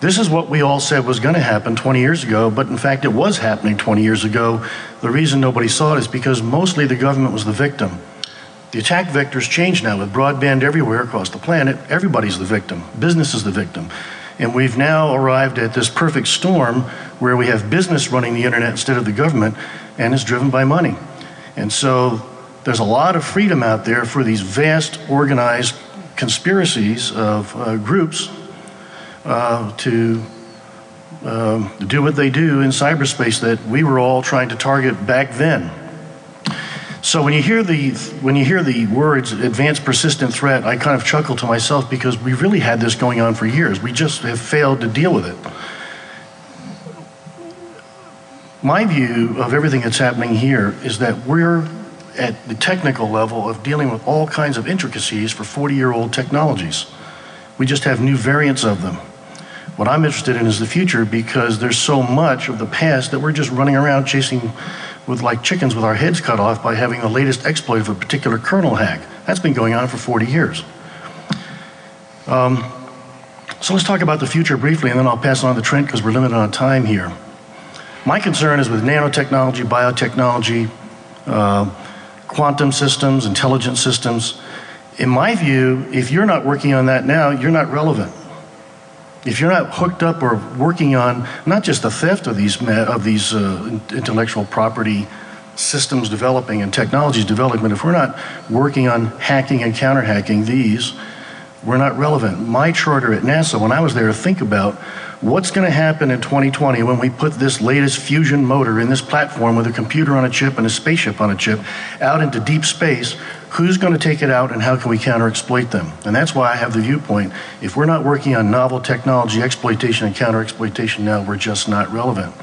This is what we all said was going to happen 20 years ago, but in fact it was happening 20 years ago. The reason nobody saw it is because mostly the government was the victim. The attack vectors change now with broadband everywhere across the planet. Everybody's the victim. Business is the victim. And we've now arrived at this perfect storm where we have business running the internet instead of the government, and it's driven by money. And so there's a lot of freedom out there for these vast organized conspiracies of groups to do what they do in cyberspace that we were all trying to target back then. So when you hear the words advanced persistent threat, I kind of chuckle to myself because we really had this going on for years. We just have failed to deal with it. My view of everything that's happening here is that we're at the technical level of dealing with all kinds of intricacies for 40-year-old technologies. We just have new variants of them. What I'm interested in is the future because there's so much of the past that we're just running around chasing with like chickens with our heads cut off by having the latest exploit of a particular kernel hack. That's been going on for 40 years. So let's talk about the future briefly and then I'll pass it on to Trent because we're limited on time here. My concern is with nanotechnology, biotechnology, quantum systems, intelligent systems. In my view, if you're not working on that now, you're not relevant. If you're not hooked up or working on not just the theft of these intellectual property systems developing and technologies development, if we're not working on hacking and counter-hacking these, we're not relevant. My charter at NASA, when I was there to think about what's going to happen in 2020 when we put this latest fusion motor in this platform with a computer on a chip and a spaceship on a chip out into deep space, who's going to take it out and how can we counter-exploit them? And that's why I have the viewpoint, if we're not working on novel technology exploitation and counter-exploitation now, we're just not relevant.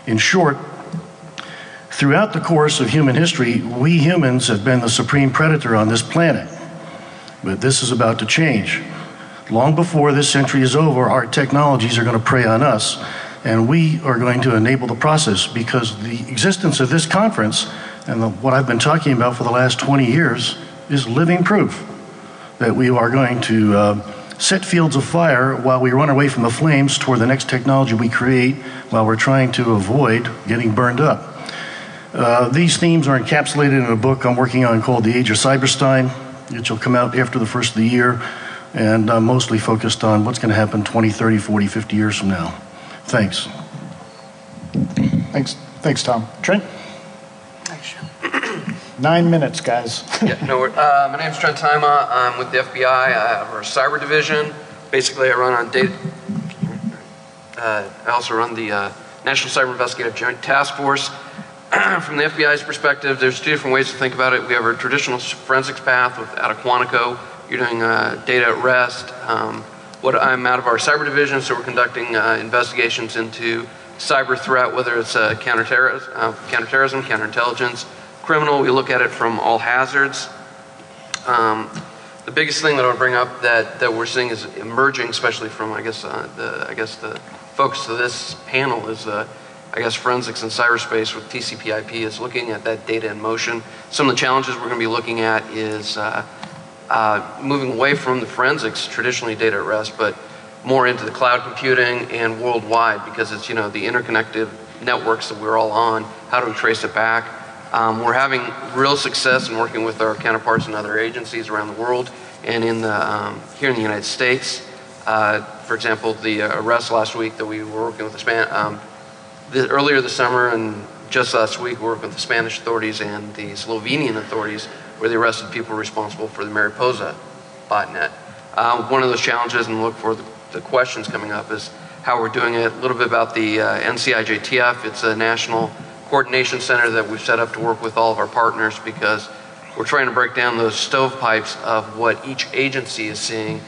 In short, throughout the course of human history, we humans have been the supreme predator on this planet. But this is about to change. Long before this century is over, our technologies are going to prey on us, and we are going to enable the process because the existence of this conference and what I've been talking about for the last 20 years is living proof that we are going to set fields of fire while we run away from the flames toward the next technology we create while we're trying to avoid getting burned up. These themes are encapsulated in a book I'm working on called The Age of Cyberstein, which will come out after the first of the year, and I'm mostly focused on what's going to happen 20, 30, 40, 50 years from now. Thanks. Thanks, Tom. Trent? 9 minutes, guys. Yeah, no, my name's Trent Tima. I'm with the FBI. I have our cyber division. Basically, I run on data. I also run the National Cyber Investigative Joint Task Force. From the FBI's perspective, there's two different ways to think about it. We have our traditional forensics path out of Quantico. You're doing data at rest. I'm out of our cyber division, so we're conducting investigations into cyber threat, whether it's counterterrorism, counterintelligence, criminal. We look at it from all hazards. The biggest thing that I would bring up that we're seeing is emerging, especially from the focus of this panel is forensics in cyberspace with TCP/IP is looking at that data in motion. Some of the challenges we're going to be looking at is moving away from the forensics, traditionally data at rest, but more into the cloud computing and worldwide, because it's the interconnected networks that we're all on. How do we trace it back? We're having real success in working with our counterparts in other agencies around the world and here in the United States. For example, the arrest last week that we were working with earlier this summer and just last week, we worked with the Spanish authorities and the Slovenian authorities where they arrested people responsible for the Mariposa botnet. One of those challenges, and look for the questions coming up, is how we're doing it. A little bit about the NCIJTF. It's a national coordination center that we've set up to work with all of our partners, because we're trying to break down those stovepipes of what each agency is seeing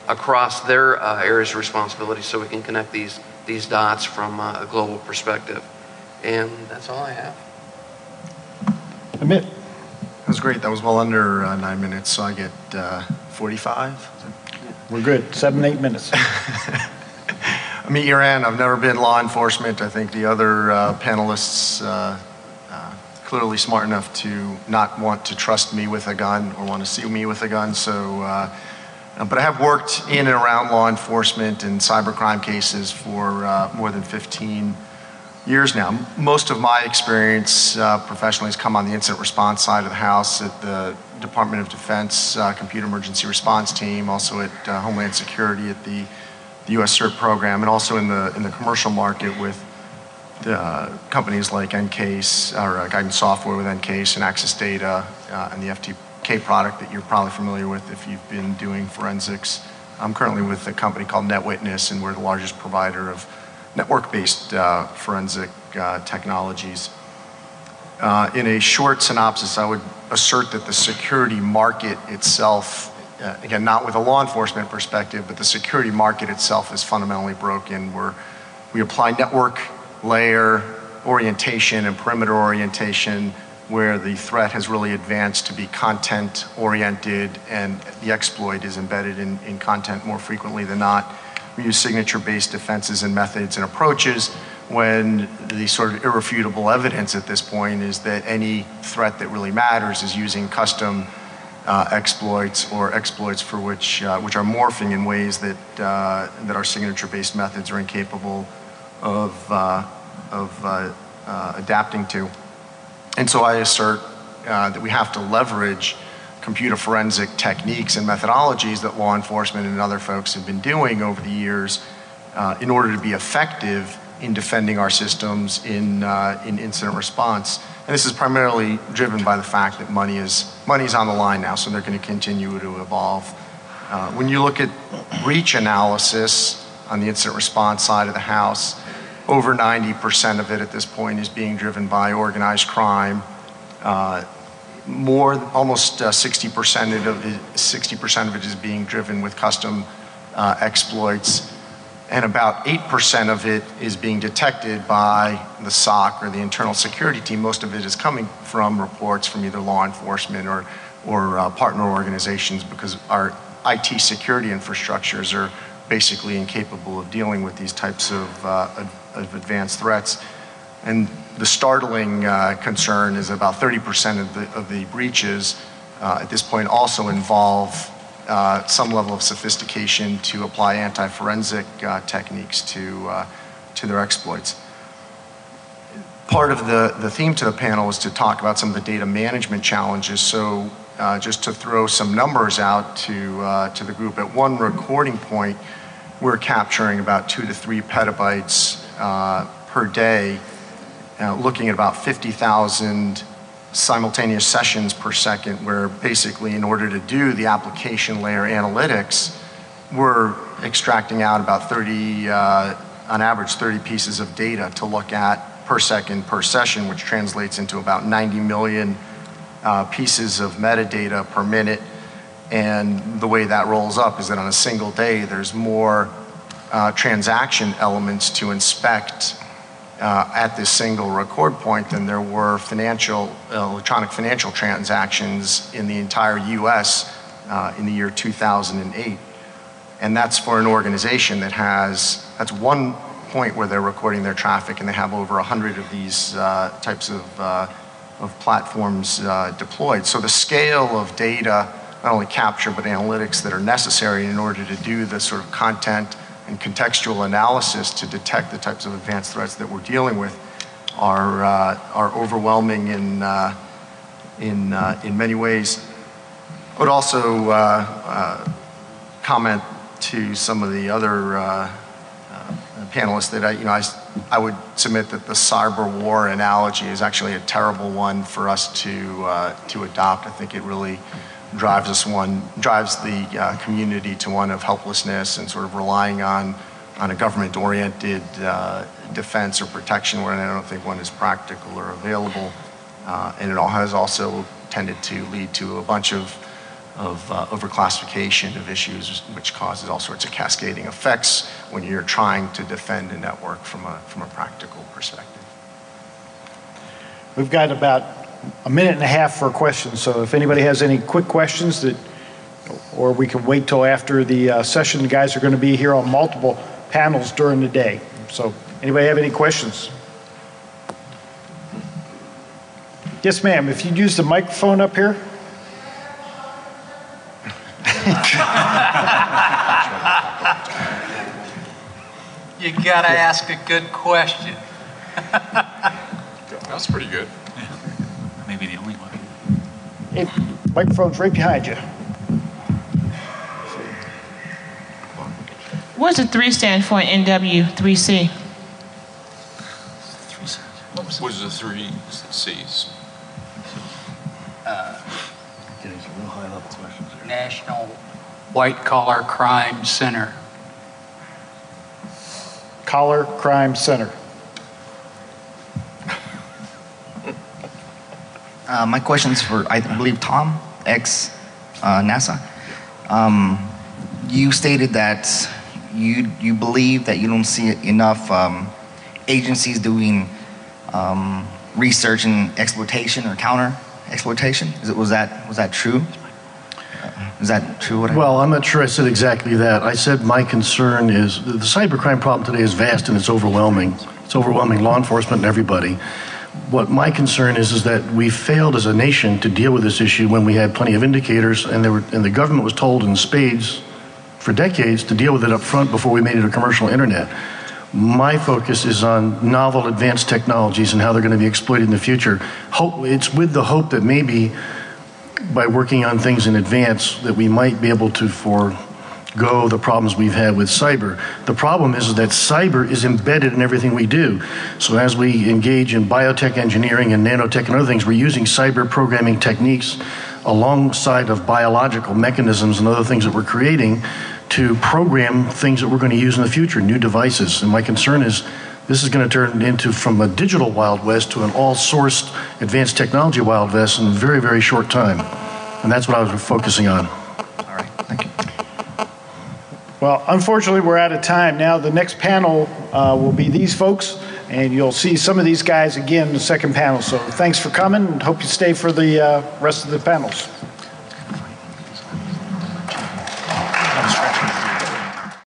across their areas of responsibility, so we can connect these dots from a global perspective. And that's all I have. Amit? That was great. That was well under 9 minutes, so I get 45. We're good. 7, 8 minutes. Amit Yaran. I've never been law enforcement. I think the other panelists clearly smart enough to not want to trust me with a gun or want to see me with a gun. So, but I have worked in and around law enforcement and cybercrime cases for more than 15 years now. Most of my experience professionally has come on the incident response side of the house at the Department of Defense Computer Emergency Response Team, also at Homeland Security at the U.S. CERT program, and also in the commercial market with companies like Encase, or Guidance Software with Encase and Access Data, and the FTK product that you're probably familiar with if you've been doing forensics. I'm currently with a company called NetWitness, and we're the largest provider of network-based forensic technologies. In a short synopsis, I would assert that the security market itself, again, not with a law enforcement perspective, but the security market itself is fundamentally broken, where we apply network layer orientation and perimeter orientation, where the threat has really advanced to be content oriented and the exploit is embedded in content more frequently than not. We use signature-based defenses and methods and approaches when the sort of irrefutable evidence at this point is that any threat that really matters is using custom exploits or exploits for which are morphing in ways that our signature-based methods are incapable of adapting to. And so I assert that we have to leverage computer forensic techniques and methodologies that law enforcement and other folks have been doing over the years in order to be effective in defending our systems in incident response. And this is primarily driven by the fact that money is on the line now, so they're going to continue to evolve. When you look at breach analysis on the incident response side of the house, over 90% of it at this point is being driven by organized crime. Almost 60% of it is being driven with custom exploits, and about 8% of it is being detected by the SOC or the internal security team. Most of it is coming from reports from either law enforcement or partner organizations, because our IT security infrastructures are basically incapable of dealing with these types of advanced threats. And the startling concern is about 30% of the breaches at this point also involve some level of sophistication to apply anti-forensic techniques to their exploits. part of the theme to the panel is to talk about some of the data management challenges. So just to throw some numbers out to the group, at one recording point, we're capturing about 2 to 3 petabytes per day, looking at about 50,000 simultaneous sessions per second, where basically in order to do the application layer analytics, we're extracting out about 30, on average 30 pieces of data to look at per second per session, which translates into about 90 million pieces of metadata per minute. And the way that rolls up is that on a single day, there's more transaction elements to inspect at this single record point than there were electronic financial transactions in the entire US in the year 2008. And that's for an organization that has, that's one point where they're recording their traffic, and they have over 100 of these types of platforms deployed. So the scale of data, not only capture, but analytics that are necessary in order to do the sort of content and contextual analysis to detect the types of advanced threats that we're dealing with are overwhelming in many ways. I would also comment to some of the other panelists that I would submit that the cyber war analogy is actually a terrible one for us to adopt. I think it really drives the community to one of helplessness and sort of relying on a government-oriented defense or protection, where I don't think one is practical or available. And it all has also tended to lead to a bunch of overclassification of issues, which causes all sorts of cascading effects when you're trying to defend a network from a practical perspective. We've got about a minute and a half for questions, so if anybody has any quick questions or we can wait till after the session. The guys are going to be here on multiple panels during the day. So anybody have any questions? Yes, ma'am. If you'd use the microphone up here. You gotta ask a good question. That's pretty good. Yeah. Maybe the only one. Hey, microphone's right behind you. What does the 3 stand for in NW3C? What is the 3 C's? National White Collar Crime Center. Collar Crime Center. My question is for, I believe, Tom, ex-NASA. You stated that you believe that you don't see enough agencies doing research and exploitation or counter-exploitation. Was that true? Is that true? Well, I'm not sure I said exactly that. I said my concern is the cybercrime problem today is vast and it's overwhelming. It's overwhelming law enforcement and everybody. What my concern is that we failed as a nation to deal with this issue when we had plenty of indicators, and the government was told in spades for decades to deal with it up front before we made it a commercial internet. My focus is on novel advanced technologies and how they're going to be exploited in the future. It's with the hope that maybe by working on things in advance that we might be able to forego the problems we've had with cyber. The problem is that cyber is embedded in everything we do. So as we engage in biotech engineering and nanotech and other things, we're using cyber programming techniques alongside of biological mechanisms and other things that we're creating to program things that we're going to use in the future, new devices. And my concern is this is going to turn into from a digital Wild West to an all-sourced advanced technology Wild West in a very, very short time. And that's what I was focusing on. All right, thank you. Well, unfortunately, we're out of time now. The next panel will be these folks, and you'll see some of these guys again in the second panel. So thanks for coming, and hope you stay for the rest of the panels.